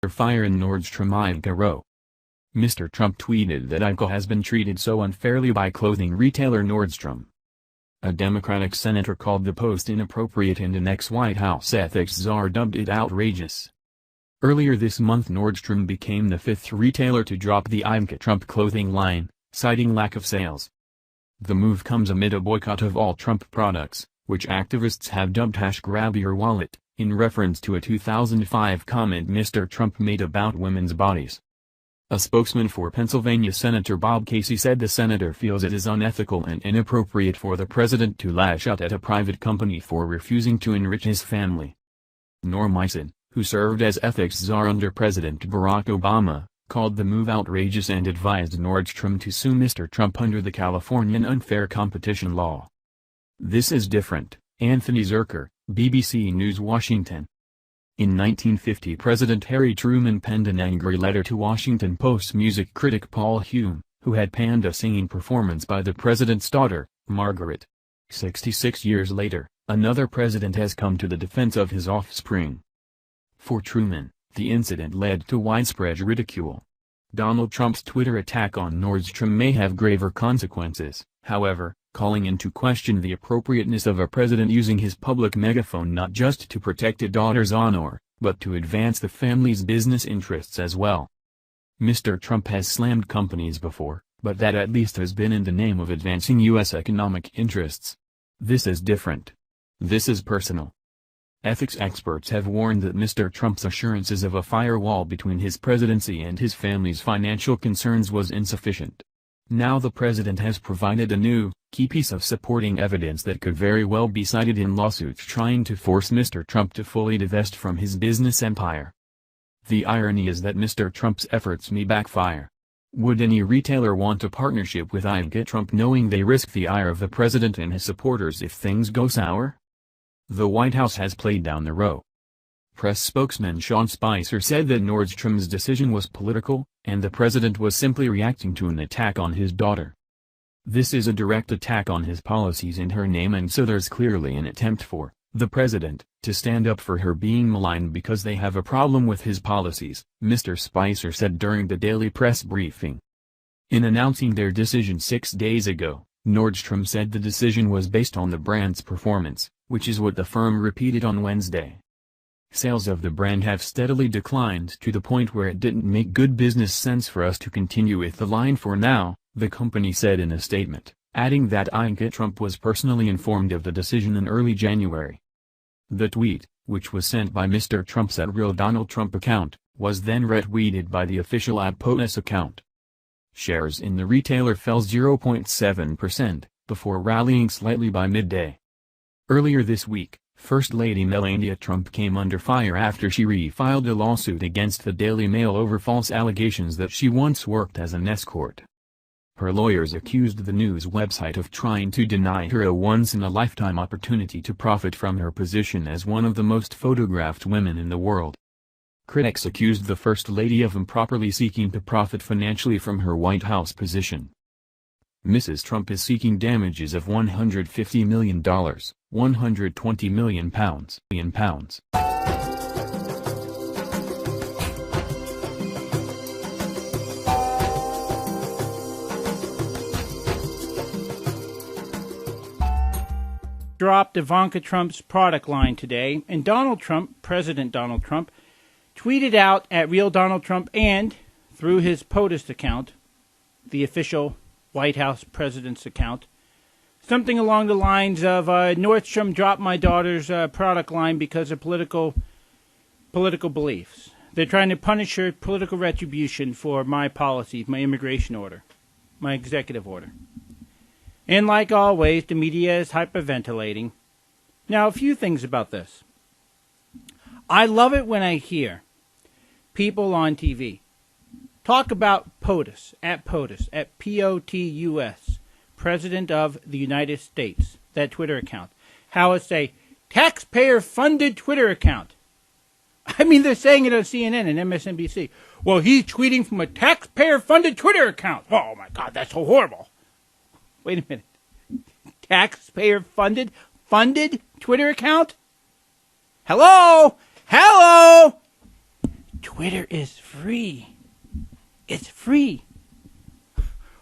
Fire in Nordstrom IVanka row. Mr. Trump tweeted that IVanka has been treated so unfairly by clothing retailer Nordstrom. A Democratic senator called the post inappropriate and an ex-White House ethics czar dubbed it outrageous. Earlier this month Nordstrom became the fifth retailer to drop the IVanka Trump clothing line, citing lack of sales. The move comes amid a boycott of all Trump products, which activists have dubbed #GrabYourWallet, in reference to a 2005 comment Mr. Trump made about women's bodies. A spokesman for Pennsylvania Senator Bob Casey said the senator feels it is unethical and inappropriate for the president to lash out at a private company for refusing to enrich his family. Norm Eisen, who served as ethics czar under President Barack Obama, called the move outrageous and advised Nordstrom to sue Mr. Trump under the Californian unfair competition law. This is different, Anthony Zerker, BBC News Washington. In 1950 President Harry Truman penned an angry letter to Washington Post music critic Paul Hume, who had panned a singing performance by the president's daughter, Margaret. 66 years later, another president has come to the defense of his offspring. For Truman, the incident led to widespread ridicule. Donald Trump's Twitter attack on Nordstrom may have graver consequences, however, calling into question the appropriateness of a president using his public megaphone not just to protect a daughter's honor, but to advance the family's business interests as well. Mr. Trump has slammed companies before, but that at least has been in the name of advancing U.S. economic interests. This is different. This is personal. Ethics experts have warned that Mr. Trump's assurances of a firewall between his presidency and his family's financial concerns was insufficient. Now the president has provided a new, key piece of supporting evidence that could very well be cited in lawsuits trying to force Mr. Trump to fully divest from his business empire. The irony is that Mr. Trump's efforts may backfire. Would any retailer want a partnership with IVanka Trump knowing they risk the ire of the president and his supporters if things go sour? The White House has played down the row. Press spokesman Sean Spicer said that Nordstrom's decision was political, and the president was simply reacting to an attack on his daughter. This is a direct attack on his policies and her name, and so there's clearly an attempt for the president to stand up for her being maligned because they have a problem with his policies, Mr. Spicer said during the daily press briefing. In announcing their decision 6 days ago, Nordstrom said the decision was based on the brand's performance, which is what the firm repeated on Wednesday. Sales of the brand have steadily declined to the point where it didn't make good business sense for us to continue with the line for now, the company said in a statement, adding that IVanka Trump was personally informed of the decision in early January. The tweet, which was sent by Mr. Trump's @RealDonaldTrump account, was then retweeted by the official @POTUS account. Shares in the retailer fell 0.7%, before rallying slightly by midday. Earlier this week, First Lady Melania Trump came under fire after she refiled a lawsuit against the Daily Mail over false allegations that she once worked as an escort. Her lawyers accused the news website of trying to deny her a once-in-a-lifetime opportunity to profit from her position as one of the most photographed women in the world. Critics accused the First Lady of improperly seeking to profit financially from her White House position. Mrs. Trump is seeking damages of $150 million, £120 million. Dropped Ivanka Trump's product line today, and Donald Trump, President Donald Trump, tweeted out @RealDonaldTrump and, through his POTUS account, the official White House president's account, something along the lines of Nordstrom dropped my daughter's product line because of political beliefs. They're trying to punish her, political retribution for my policies, my immigration order, my executive order. And like always, the media is hyperventilating. Now, a few things about this. I love it when I hear people on TV talk about POTUS, @POTUS, @POTUS, President of the United States, that Twitter account. How it's a taxpayer-funded Twitter account. I mean, they're saying it on CNN and MSNBC. Well, he's tweeting from a taxpayer-funded Twitter account. Oh, my God, that's so horrible. Wait a minute. Taxpayer-funded Twitter account? Hello? Twitter is free. It's free.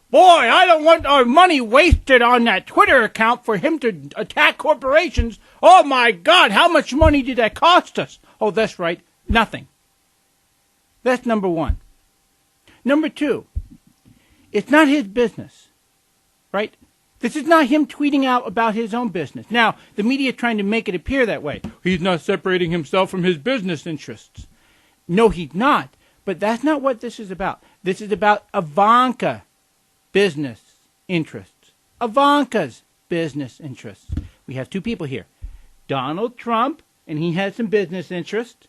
Boy, I don't want our money wasted on that Twitter account for him to attack corporations. Oh, my God, how much money did that cost us? Oh, that's right, nothing. That's number one. Number two, it's not his business, right? This is not him tweeting out about his own business. Now, the media is trying to make it appear that way. He's not separating himself from his business interests. No, he's not. But that's not what this is about. This is about Ivanka business interests. Ivanka's business interests. We have two people here. Donald Trump, and he has some business interests,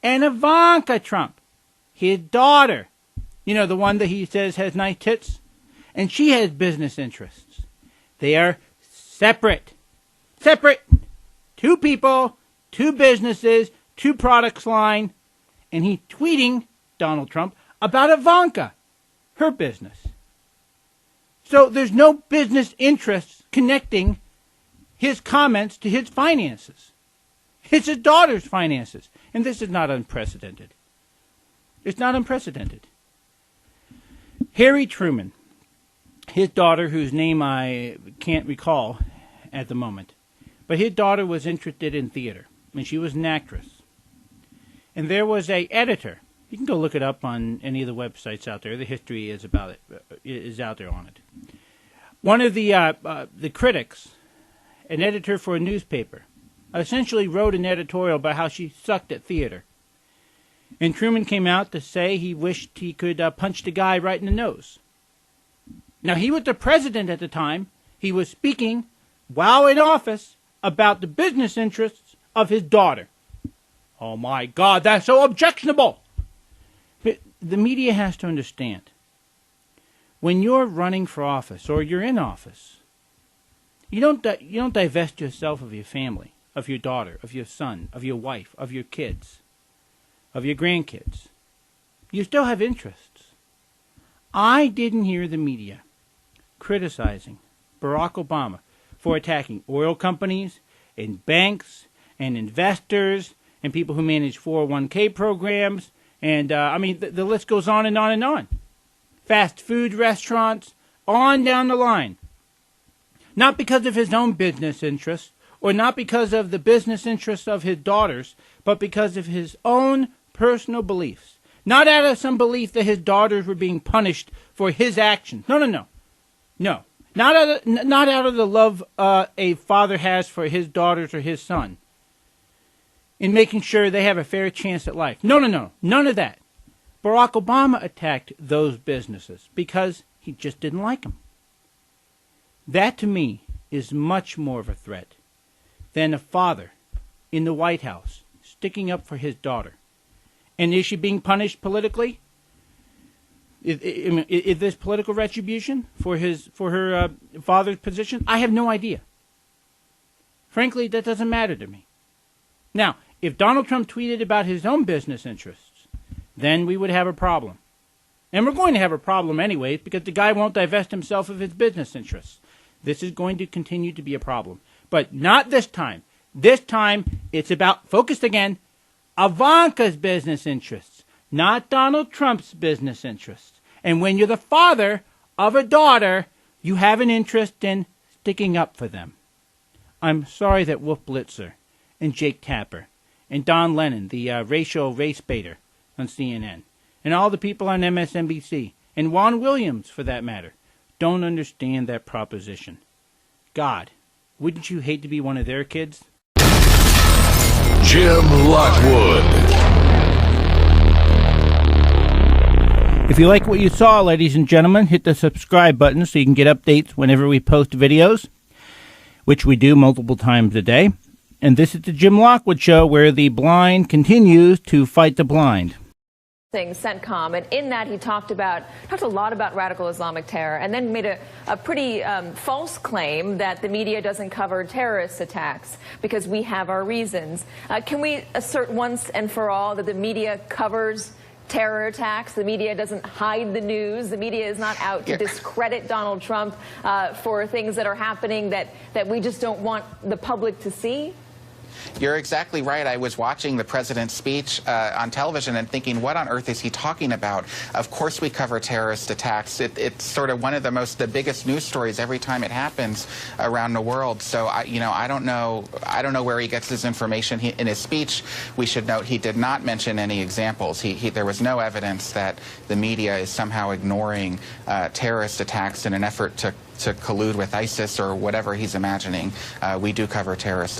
and Ivanka Trump, his daughter. You know, the one that he says has nice tits? And she has business interests. They are separate. Separate. Two people, two businesses, two products line. And he's tweeting, Donald Trump, about Ivanka, her business. So there's no business interests connecting his comments to his finances. It's his daughter's finances. And this is not unprecedented. It's not unprecedented. Harry Truman, his daughter, whose name I can't recall at the moment, but his daughter was interested in theater, and she was an actress. And there was a editor. You can go look it up on any of the websites out there. The history is about it, is out there on it. One of the critics, an editor for a newspaper, essentially wrote an editorial about how she sucked at theater. And Truman came out to say he wished he could punch the guy right in the nose. Now, he was the president at the time. He was speaking, while in office, about the business interests of his daughter. Oh, my God, that's so objectionable. But the media has to understand. When you're running for office or you're in office, you don't divest yourself of your family, of your daughter, of your son, of your wife, of your kids, of your grandkids. You still have interests. I didn't hear the media criticizing Barack Obama for attacking oil companies and banks and investors and people who manage 401k programs. And, the list goes on and on and on. Fast food restaurants, on down the line. Not because of his own business interests, or not because of the business interests of his daughters, but because of his own personal beliefs. Not out of some belief that his daughters were being punished for his actions. No. No. Not out of the love a father has for his daughters or his son, in making sure they have a fair chance at life. No. None of that. Barack Obama attacked those businesses because he just didn't like them. That, to me, is much more of a threat than a father in the White House sticking up for his daughter. And is she being punished politically? Is this political retribution for her father's position? I have no idea. Frankly, that doesn't matter to me. Now, if Donald Trump tweeted about his own business interests, then we would have a problem. And we're going to have a problem anyway, because the guy won't divest himself of his business interests. This is going to continue to be a problem. But not this time. This time, it's about, focused again, Ivanka's business interests, not Donald Trump's business interests. And when you're the father of a daughter, you have an interest in sticking up for them. I'm sorry that Wolf Blitzer and Jake Tapper and Don Lennon, the racial race baiter on CNN, and all the people on MSNBC, and Juan Williams, for that matter, don't understand that proposition. God, wouldn't you hate to be one of their kids? Jim Lockwood. If you like what you saw, ladies and gentlemen, hit the subscribe button so you can get updates whenever we post videos, which we do multiple times a day. And this is the Jim Lockwood Show, where the blind continues to fight the blind. CENTCOM, and in that he talked a lot about radical Islamic terror, and then made a pretty false claim that the media doesn't cover terrorist attacks because we have our reasons. Can we assert once and for all that the media covers terror attacks? The media doesn't hide the news. The media is not out to discredit Donald Trump for things that are happening that we just don't want the public to see? You're exactly right. I was watching the president's speech on television and thinking, what on earth is he talking about? Of course we cover terrorist attacks. It's sort of one of the biggest news stories every time it happens around the world. So, I don't know where he gets his information. In his speech, we should note he did not mention any examples. There was no evidence that the media is somehow ignoring terrorist attacks in an effort to collude with ISIS or whatever he's imagining. We do cover terrorist attacks.